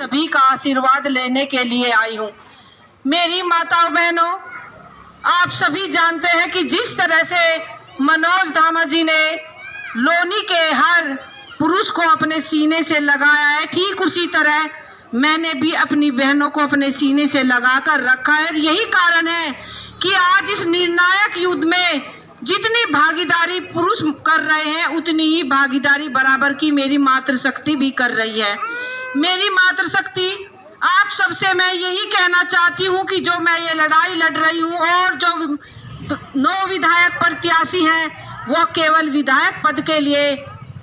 सभी का आशीर्वाद लेने के लिए आई हूँ। मेरी माताओं बहनों, आप सभी जानते हैं कि जिस तरह से मनोज धामा जी ने लोनी के हर पुरुष को अपने सीने से लगाया है, ठीक उसी तरह मैंने भी अपनी बहनों को अपने सीने से लगा कर रखा है। और यही कारण है कि आज इस निर्णायक युद्ध में जितनी भागीदारी पुरुष कर रहे हैं, उतनी ही भागीदारी बराबर की मेरी मातृशक्ति भी कर रही है। मेरी मातृशक्ति, आप सबसे मैं यही कहना चाहती हूँ कि जो मैं ये लड़ाई लड़ रही हूँ और जो 9 विधायक प्रत्याशी हैं वो केवल विधायक पद के लिए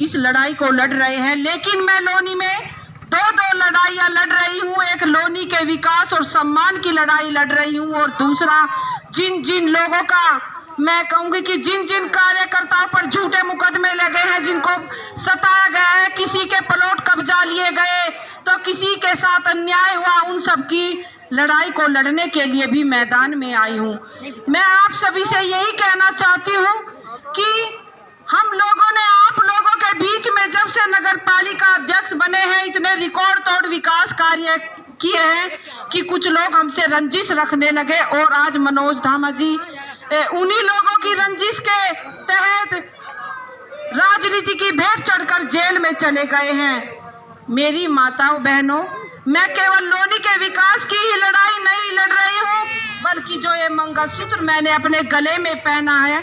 इस लड़ाई को लड़ रहे हैं, लेकिन मैं लोनी में दो लड़ाइयाँ लड़ रही हूँ। एक लोनी के विकास और सम्मान की लड़ाई लड़ रही हूँ, और दूसरा जिन लोगों का, मैं कहूँगी कि जिन कार्यकर्ताओं पर झूठे मुकदमे लगे हैं, जिनको सताया गया है, किसी के प्लॉट कब्जा लिए गए तो किसी के साथ अन्याय हुआ, उन सब की लड़ाई को लड़ने के लिए भी मैदान में आई हूँ। मैं आप सभी से यही कहना चाहती हूँ कि हम लोगों ने आप लोगों के बीच में जब से नगर पालिका अध्यक्ष बने हैं, इतने रिकॉर्ड तोड़ विकास कार्य किए हैं कि कुछ लोग हमसे रंजिश रखने लगे, और आज मनोज धामा जी उन्हीं लोगों की रंजिश के तहत राजनीति की भेंट चढ़कर जेल में चले गए हैं। मेरी माताओं बहनों, मैं केवल लोनी के विकास की ही लड़ाई नहीं लड़ रही हूँ, बल्कि जो ये मंगलसूत्र मैंने अपने गले में पहना है,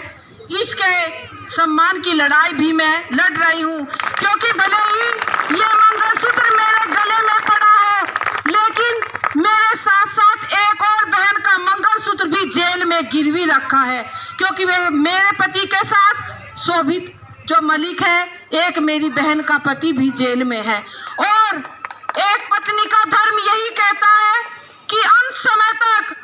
इसके सम्मान की लड़ाई भी मैं लड़ रही हूँ। क्योंकि भले ही ये मंगलसूत्र मेरे गले में पड़ा है, लेकिन मेरे साथ साथ एक और बहन का मंगलसूत्र भी जेल में गिरवी रखा है, क्योंकि वे मेरे पति के साथ शोभित जो मलिक है, एक मेरी बहन का पति भी जेल में है। और एक पत्नी का धर्म यही कहता है कि अंत समय तक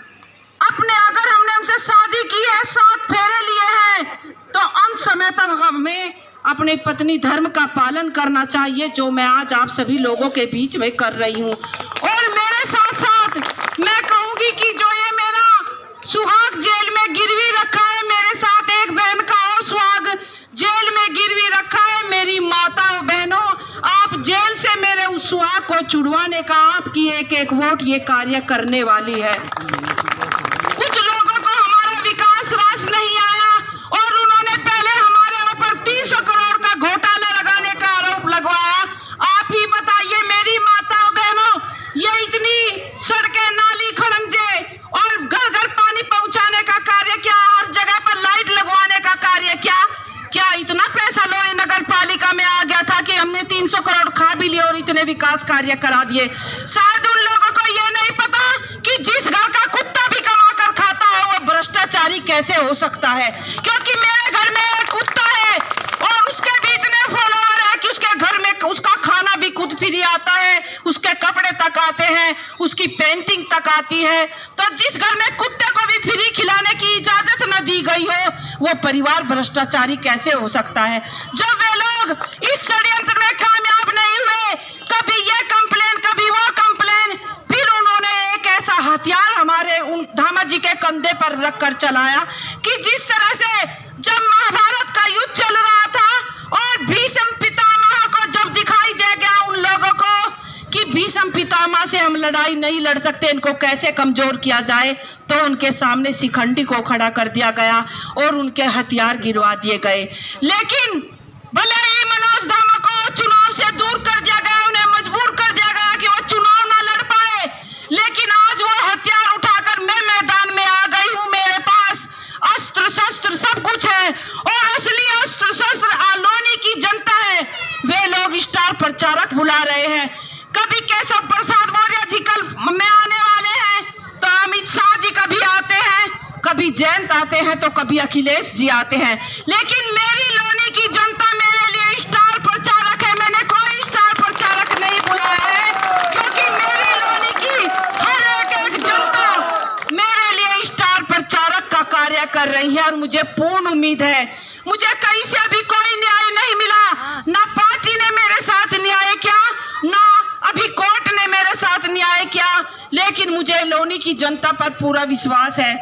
अपने, अगर हमने उनसे शादी की है, 7 फेरे लिए हैं, तो अंत समय तक हमें अपने पत्नी धर्म का पालन करना चाहिए, जो मैं आज आप सभी लोगों के बीच में कर रही हूँ। और मेरे साथ साथ मैं कहूँगी कि जो ये मेरा सुहाग जेल में गिरवी रखा है, मेरे साथ एक बहन का और सुहाग जेल में गिरवी रखा है। मेरी माताओं बहनों, आप जेल से मेरे उस सुहाग को छुड़वाने का आपकी एक वोट ये कार्य करने वाली है। कुछ लोगों को हमारा विकास रास नहीं आया और उन्होंने पहले हमारे ऊपर 300 करोड़ का घोटाला लगाने का आरोप लगवाया। आप ही बताइए मेरी माताओं बहनों, ये इतनी सड़कें, नाली, खड़ंजे और घर घर पानी पहुंचाने का कार्य क्या, हर जगह पर लाइट लगवाने का कार्य क्या इतना पैसा लोनी नगर पालिका में आ गया था कि हमने 300 करोड़ खा भी लिए और इतने विकास कार्य करा दिए। शायद उन लोगों को ये नहीं पता कि जिस घर का कुत्ता भी कमा कर खाता है वो भ्रष्टाचारी कैसे हो सकता है। क्योंकि मेरे घर में एक कुत्ता है और उसके भी इतने फॉलोअर है कि उसके घर में उसका खाना भी खुद फ्री आता है, उसके कपड़े तक आते हैं, उसकी पेंटिंग तक आती है। तो जिस घर में कुत्ते को भी फ्री खिलाने की इजाजत न दी गई हो, वो परिवार भ्रष्टाचारी कैसे हो सकता है। जब वे लोग इस षड्यंत्र में कामयाब नहीं हुए, कभी ये कंप्लेन, कभी वो कंप्लेन, फिर उन्होंने एक ऐसा हथियार हमारे उन धामा जी के कंधे पर रखकर चलाया कि जिस तरह से जब महाभारत का युद्ध चल रहा था और भीष्म पितामह को जब दिखाई दे गया उन लोगों को कि भीष्म पितामह से हम लड़ाई नहीं लड़ सकते, इनको कैसे कमजोर किया जाए, तो उनके सामने शिखंडी को खड़ा कर दिया गया और उनके हथियार गिरवा दिए गए। लेकिन भले ही मनोज धामा को चुनाव से दूर कर दिया गया, उन्हें मजबूर कर दिया गया कि वो चुनाव ना लड़ पाए, लेकिन आज वो हथियार उठाकर मैं मैदान में आ गई हूँ। मेरे पास अस्त्र शस्त्र सब कुछ है और असली अस्त्र शस्त्र लोनी की जनता है। वे लोग स्टार प्रचारक बुला रहे हैं। कभी केशव प्रसाद मौर्य जी कल में आने वाले हैं, तो अमित शाह जी कभी आते हैं, कभी जयंत आते हैं, तो कभी अखिलेश जी आते हैं। लेकिन मेरी लोनी की जनता मेरे लिए स्टार प्रचारक है। मैंने कोई स्टार प्रचारक नहीं बुलाया है, क्योंकि मेरी लोनी की हर एक जनता मेरे लिए स्टार प्रचारक का कार्य कर रही है। और मुझे पूर्ण उम्मीद है, मुझे कहीं से भी कोई न्याय नहीं मिला, ना पार्टी ने मेरे साथ न्याय किया, ना अभी कोर्ट ने मेरे साथ न्याय किया, लेकिन मुझे लोनी की जनता पर पूरा विश्वास है